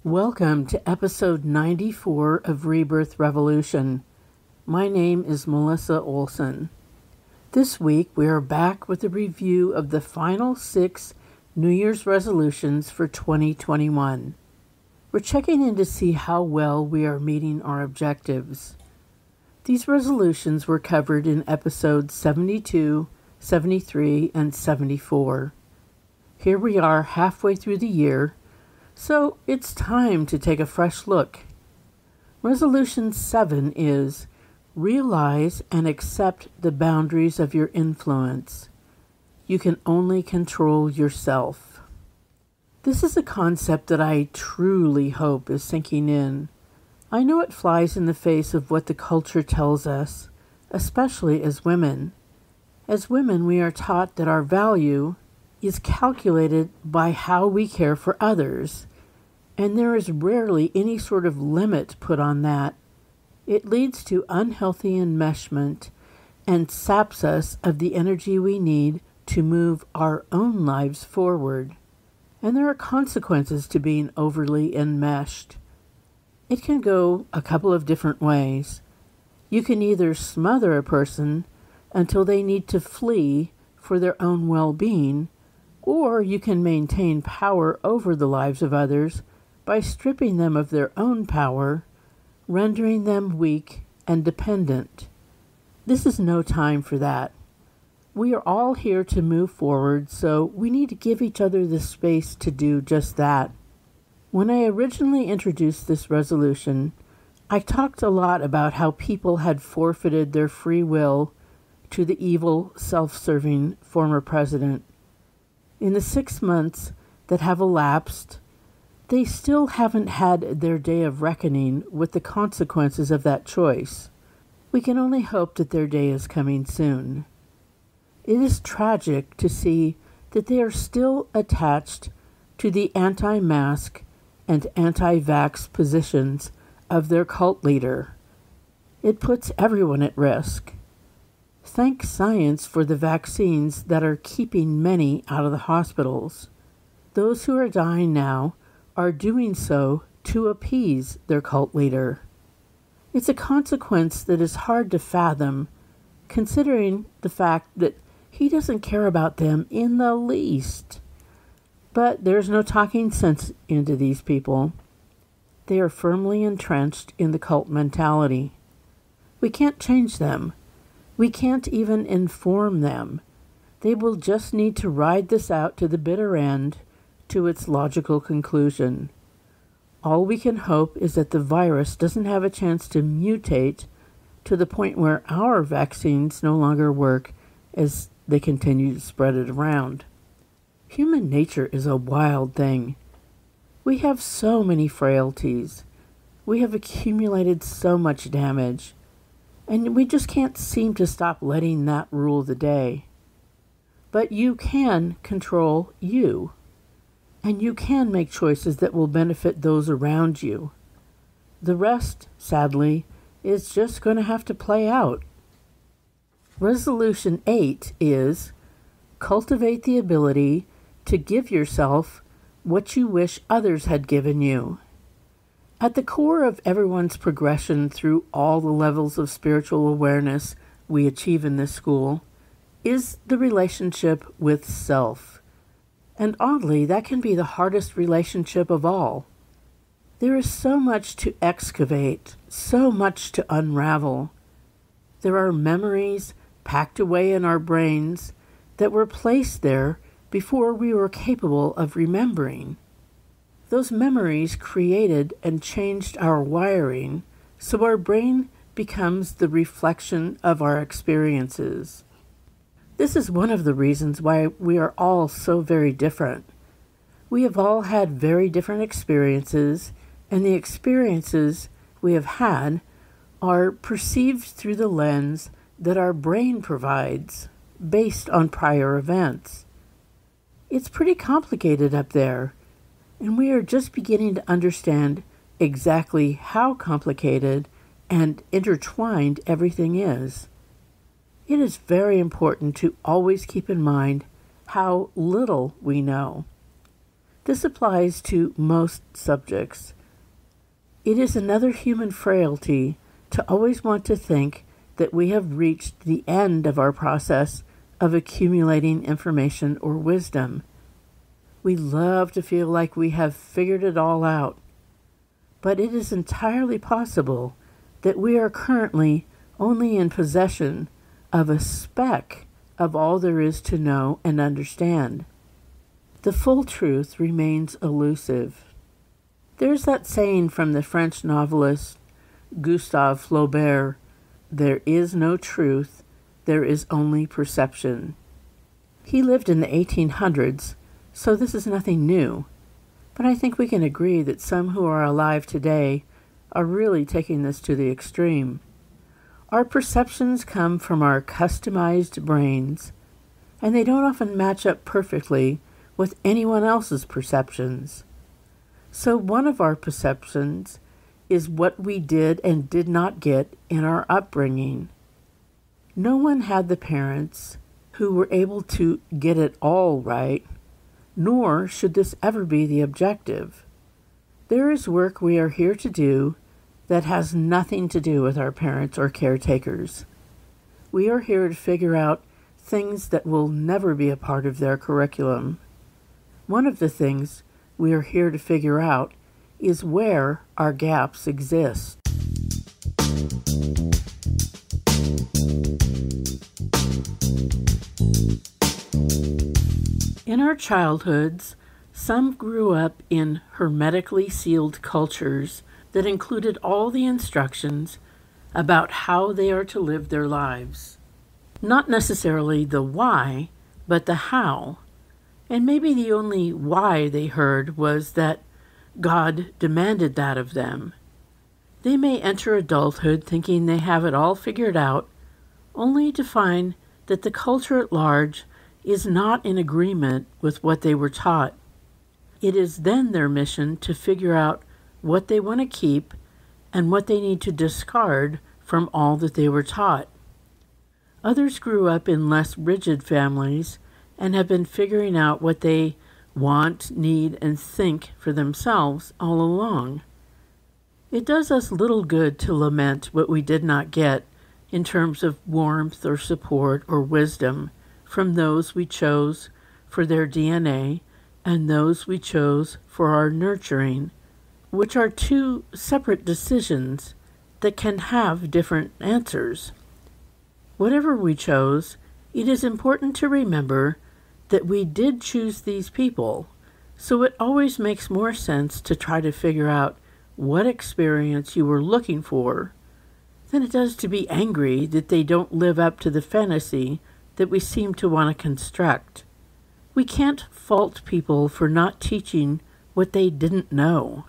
Welcome to episode 94 of Rebirth Revolution. My name is Melissa Olson. This week we are back with a review of the final 6 New Year's resolutions for 2021. We're checking in to see how well we are meeting our objectives. These resolutions were covered in episodes 72, 73, and 74. Here we are halfway through the year, so it's time to take a fresh look. Resolution 7 is realize and accept the boundaries of your influence. You can only control yourself. This is a concept that I truly hope is sinking in. I know it flies in the face of what the culture tells us, especially as women. As women, we are taught that our value is calculated by how we care for others, and there is rarely any sort of limit put on that. It leads to unhealthy enmeshment and saps us of the energy we need to move our own lives forward. And there are consequences to being overly enmeshed. It can go a couple of different ways. You can either smother a person until they need to flee for their own well-being, or you can maintain power over the lives of others by stripping them of their own power, rendering them weak and dependent. This is no time for that. We are all here to move forward, so we need to give each other the space to do just that. When I originally introduced this resolution, I talked a lot about how people had forfeited their free will to the evil, self-serving former president. In the 6 months that have elapsed, they still haven't had their day of reckoning with the consequences of that choice. We can only hope that their day is coming soon. It is tragic to see that they are still attached to the anti-mask and anti-vax positions of their cult leader. It puts everyone at risk. Thank science for the vaccines that are keeping many out of the hospitals. Those who are dying now are doing so to appease their cult leader. It's a consequence that is hard to fathom, considering the fact that he doesn't care about them in the least. But there's no talking sense into these people. They are firmly entrenched in the cult mentality. We can't change them. We can't even inform them. They will just need to ride this out to the bitter end, to its logical conclusion. All we can hope is that the virus doesn't have a chance to mutate to the point where our vaccines no longer work as they continue to spread it around. Human nature is a wild thing. We have so many frailties. We have accumulated so much damage. And we just can't seem to stop letting that rule the day. But you can control you. And you can make choices that will benefit those around you. The rest, sadly, is just going to have to play out. Resolution 8 is cultivate the ability to give yourself what you wish others had given you. At the core of everyone's progression through all the levels of spiritual awareness we achieve in this school is the relationship with self. And oddly, that can be the hardest relationship of all. There is so much to excavate, so much to unravel. There are memories packed away in our brains that were placed there before we were capable of remembering. Those memories created and changed our wiring, so our brain becomes the reflection of our experiences. This is one of the reasons why we are all so very different. We have all had very different experiences, and the experiences we have had are perceived through the lens that our brain provides, based on prior events. It's pretty complicated up there, and we are just beginning to understand exactly how complicated and intertwined everything is. It is very important to always keep in mind how little we know. This applies to most subjects. It is another human frailty to always want to think that we have reached the end of our process of accumulating information or wisdom. We love to feel like we have figured it all out, but it is entirely possible that we are currently only in possession of a speck of all there is to know and understand. The full truth remains elusive. There's that saying from the French novelist Gustave Flaubert, "There is no truth, there is only perception." He lived in the 1800s, so this is nothing new. But I think we can agree that some who are alive today are really taking this to the extreme. Our perceptions come from our customized brains, and they don't often match up perfectly with anyone else's perceptions. So one of our perceptions is what we did and did not get in our upbringing. No one had the parents who were able to get it all right, nor should this ever be the objective. There is work we are here to do that has nothing to do with our parents or caretakers. We are here to figure out things that will never be a part of their curriculum. One of the things we are here to figure out is where our gaps exist. In our childhoods, some grew up in hermetically sealed cultures that included all the instructions about how they are to live their lives. Not necessarily the why, but the how. And maybe the only why they heard was that God demanded that of them. They may enter adulthood thinking they have it all figured out, only to find that the culture at large is not in agreement with what they were taught. It is then their mission to figure out what they want to keep and what they need to discard from all that they were taught. Others grew up in less rigid families and have been figuring out what they want, need, and think for themselves all along. It does us little good to lament what we did not get in terms of warmth or support or wisdom from those we chose for their DNA and those we chose for our nurturing, which are two separate decisions that can have different answers. Whatever we chose, it is important to remember that we did choose these people, so it always makes more sense to try to figure out what experience you were looking for than it does to be angry that they don't live up to the fantasy that we seem to want to construct. We can't fault people for not teaching what they didn't know.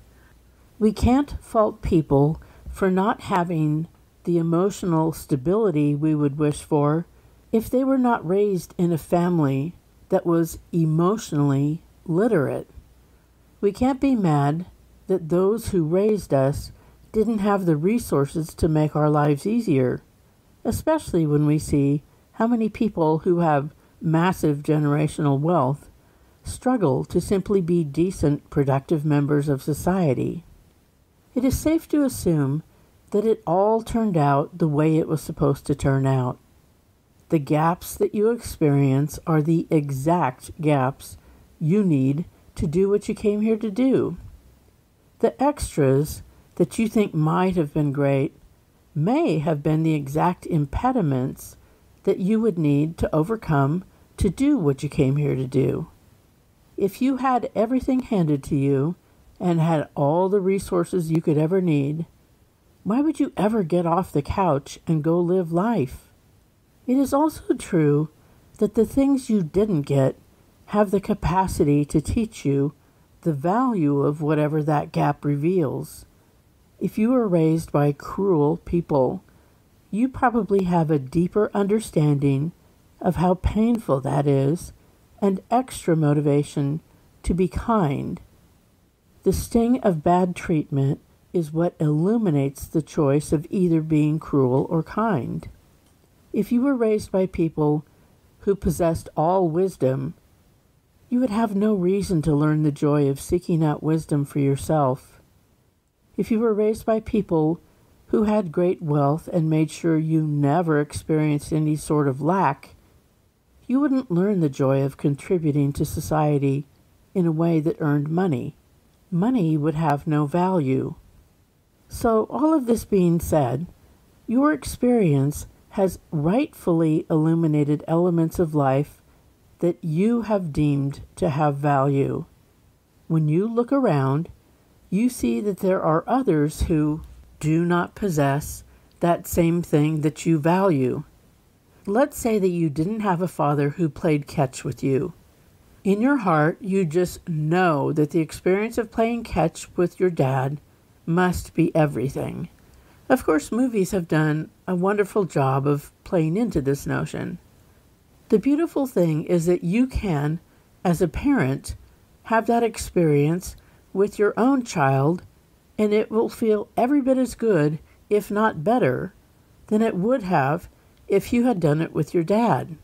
We can't fault people for not having the emotional stability we would wish for if they were not raised in a family that was emotionally literate. We can't be mad that those who raised us didn't have the resources to make our lives easier, especially when we see how many people who have massive generational wealth struggle to simply be decent, productive members of society. It is safe to assume that it all turned out the way it was supposed to turn out. The gaps that you experience are the exact gaps you need to do what you came here to do. The extras that you think might have been great may have been the exact impediments that you would need to overcome to do what you came here to do. If you had everything handed to you and had all the resources you could ever need, why would you ever get off the couch and go live life? It is also true that the things you didn't get have the capacity to teach you the value of whatever that gap reveals. If you were raised by cruel people, you probably have a deeper understanding of how painful that is and extra motivation to be kind. The sting of bad treatment is what illuminates the choice of either being cruel or kind. If you were raised by people who possessed all wisdom, you would have no reason to learn the joy of seeking out wisdom for yourself. If you were raised by people who had great wealth and made sure you never experienced any sort of lack, you wouldn't learn the joy of contributing to society in a way that earned money. Money would have no value. So, all of this being said, your experience has rightfully illuminated elements of life that you have deemed to have value. When you look around, you see that there are others who do not possess that same thing that you value. Let's say that you didn't have a father who played catch with you. In your heart, you just know that the experience of playing catch with your dad must be everything. Of course, movies have done a wonderful job of playing into this notion. The beautiful thing is that you can, as a parent, have that experience with your own child, and it will feel every bit as good, if not better, than it would have if you had done it with your dad.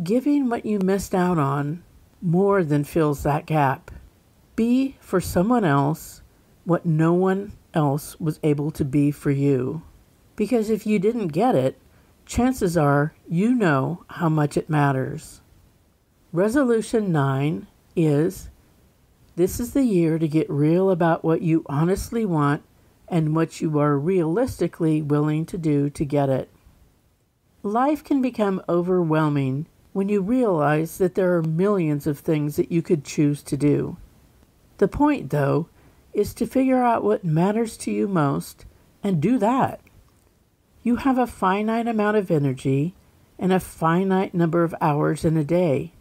Giving what you missed out on more than fills that gap. Be for someone else what no one else was able to be for you. Because if you didn't get it, chances are you know how much it matters. Resolution 9 is, this is the year to get real about what you honestly want and what you are realistically willing to do to get it. Life can become overwhelming when you realize that there are millions of things that you could choose to do. The point, though, is to figure out what matters to you most and do that. You have a finite amount of energy and a finite number of hours in a day.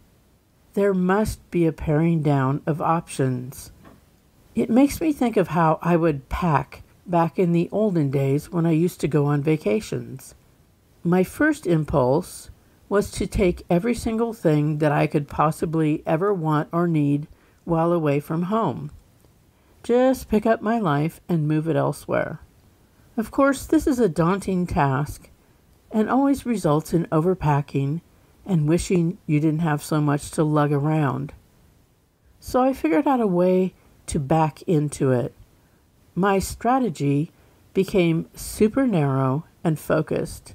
There must be a paring down of options. It makes me think of how I would pack back in the olden days when I used to go on vacations. My first impulse was to take every single thing that I could possibly ever want or need while away from home. Just pick up my life and move it elsewhere. Of course, this is a daunting task and always results in overpacking and wishing you didn't have so much to lug around. So I figured out a way to back into it. My strategy became super narrow and focused.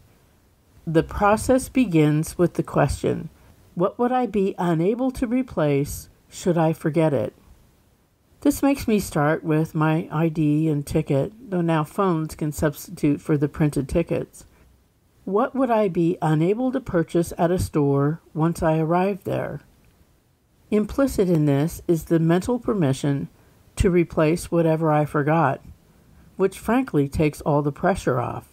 The process begins with the question, what would I be unable to replace should I forget it? This makes me start with my ID and ticket, though now phones can substitute for the printed tickets. What would I be unable to purchase at a store once I arrived there? Implicit in this is the mental permission to replace whatever I forgot, which frankly takes all the pressure off.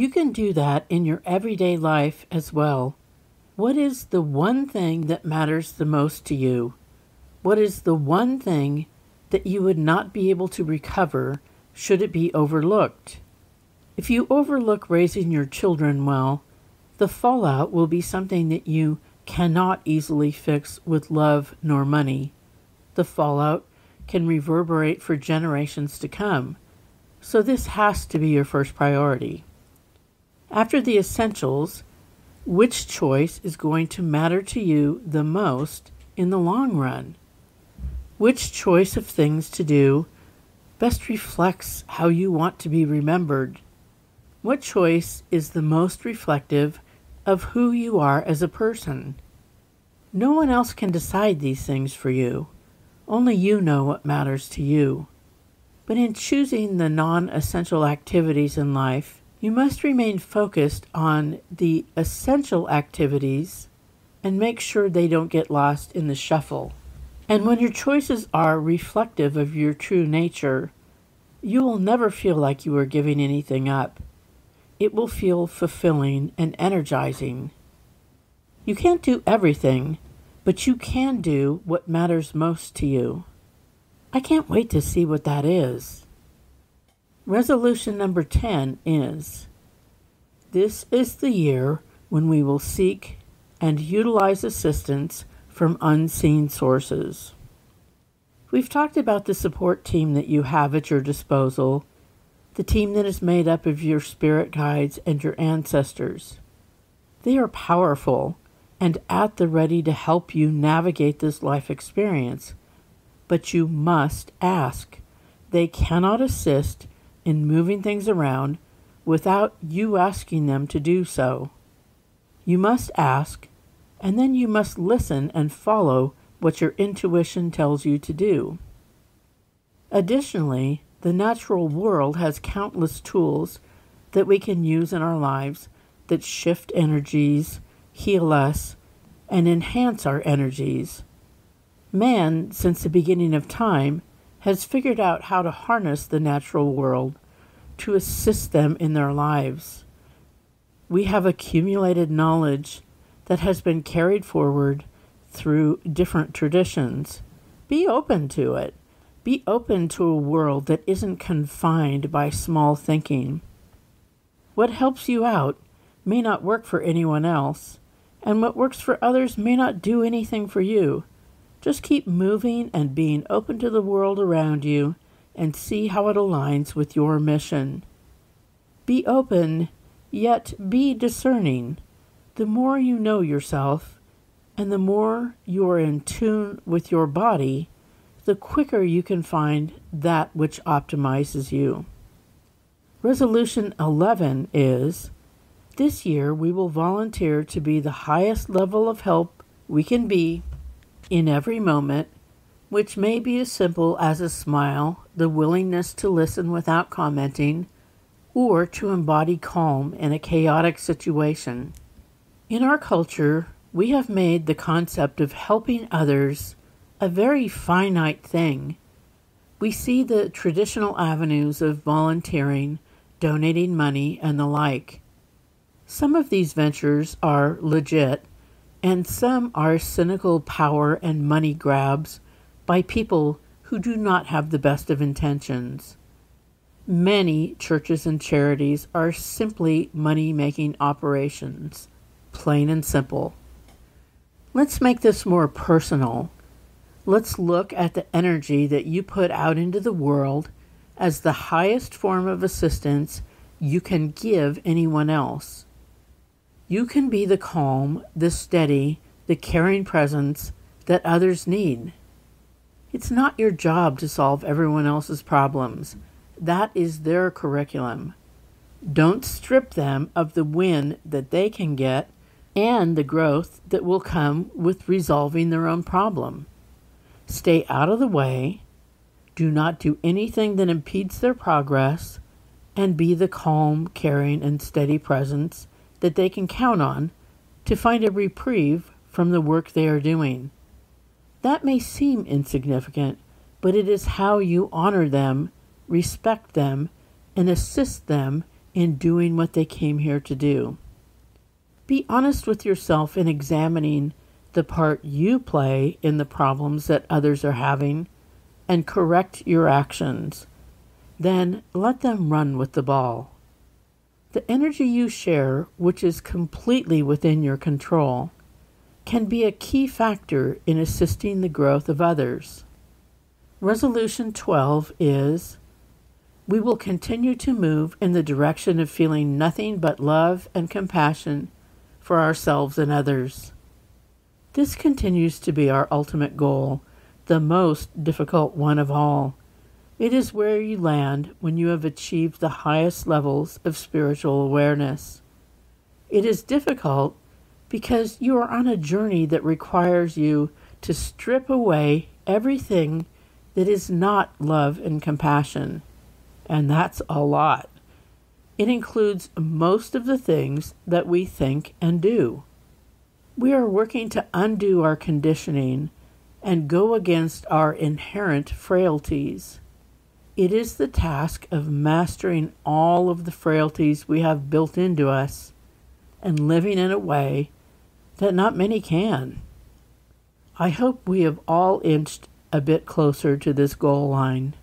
You can do that in your everyday life as well. What is the one thing that matters the most to you? What is the one thing that you would not be able to recover should it be overlooked? If you overlook raising your children well, the fallout will be something that you cannot easily fix with love nor money. The fallout can reverberate for generations to come, so this has to be your first priority. After the essentials, which choice is going to matter to you the most in the long run? Which choice of things to do best reflects how you want to be remembered? What choice is the most reflective of who you are as a person? No one else can decide these things for you. Only you know what matters to you. But in choosing the non-essential activities in life, you must remain focused on the essential activities and make sure they don't get lost in the shuffle. And when your choices are reflective of your true nature, you will never feel like you are giving anything up. It will feel fulfilling and energizing. You can't do everything, but you can do what matters most to you. I can't wait to see what that is. Resolution number 10 is, this is the year when we will seek and utilize assistance from unseen sources. We've talked about the support team that you have at your disposal, the team that is made up of your spirit guides and your ancestors. They are powerful and at the ready to help you navigate this life experience, but you must ask. They cannot assist in moving things around without you asking them to do so. You must ask, and then you must listen and follow what your intuition tells you to do. Additionally, the natural world has countless tools that we can use in our lives that shift energies, heal us, and enhance our energies. Man, since the beginning of time, has figured out how to harness the natural world to assist them in their lives. We have accumulated knowledge that has been carried forward through different traditions. Be open to it. Be open to a world that isn't confined by small thinking. What helps you out may not work for anyone else, and what works for others may not do anything for you. Just keep moving and being open to the world around you and see how it aligns with your mission. Be open, yet be discerning. The more you know yourself, and the more you are in tune with your body, the quicker you can find that which optimizes you. Resolution 11 is, this year we will volunteer to be the highest level of help we can be in every moment, which may be as simple as a smile, the willingness to listen without commenting, or to embody calm in a chaotic situation. In our culture, we have made the concept of helping others a very finite thing. We see the traditional avenues of volunteering, donating money, and the like. Some of these ventures are legit, and some are cynical power and money grabs by people who do not have the best of intentions. Many churches and charities are simply money-making operations, plain and simple. Let's make this more personal. Let's look at the energy that you put out into the world as the highest form of assistance you can give anyone else. You can be the calm, the steady, the caring presence that others need. It's not your job to solve everyone else's problems. That is their curriculum. Don't strip them of the win that they can get and the growth that will come with resolving their own problem. Stay out of the way. Do not do anything that impedes their progress, and be the calm, caring, and steady presence that they can count on to find a reprieve from the work they are doing. That may seem insignificant, but it is how you honor them, respect them, and assist them in doing what they came here to do. Be honest with yourself in examining the part you play in the problems that others are having, and correct your actions. Then let them run with the ball. The energy you share, which is completely within your control, can be a key factor in assisting the growth of others. Resolution 12 is, we will continue to move in the direction of feeling nothing but love and compassion for ourselves and others. This continues to be our ultimate goal, the most difficult one of all. It is where you land when you have achieved the highest levels of spiritual awareness. It is difficult because you are on a journey that requires you to strip away everything that is not love and compassion. And that's a lot. It includes most of the things that we think and do. We are working to undo our conditioning and go against our inherent frailties. It is the task of mastering all of the frailties we have built into us and living in a way that not many can. I hope we have all inched a bit closer to this goal line.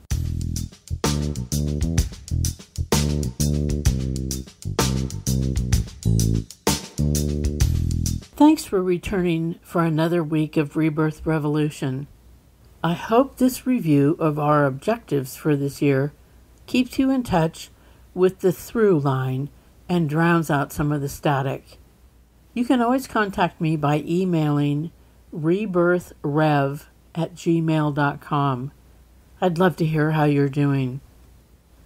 Thanks for returning for another week of Rebirth Revolution. I hope this review of our objectives for this year keeps you in touch with the through line and drowns out some of the static. You can always contact me by emailing rebirthrev@gmail.com. I'd love to hear how you're doing.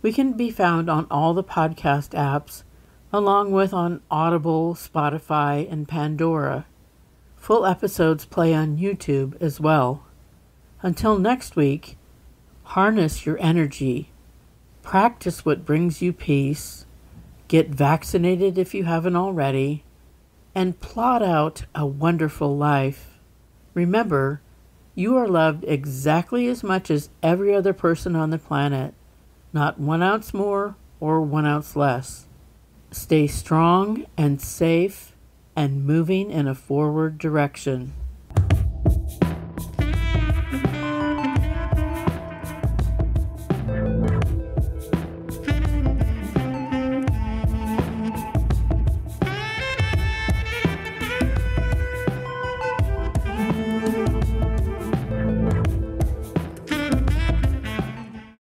We can be found on all the podcast apps, along with on Audible, Spotify, and Pandora. Full episodes play on YouTube as well. Until next week, harness your energy, practice what brings you peace, get vaccinated if you haven't already, and plot out a wonderful life. Remember, you are loved exactly as much as every other person on the planet, not 1 ounce more or 1 ounce less. Stay strong and safe and moving in a forward direction.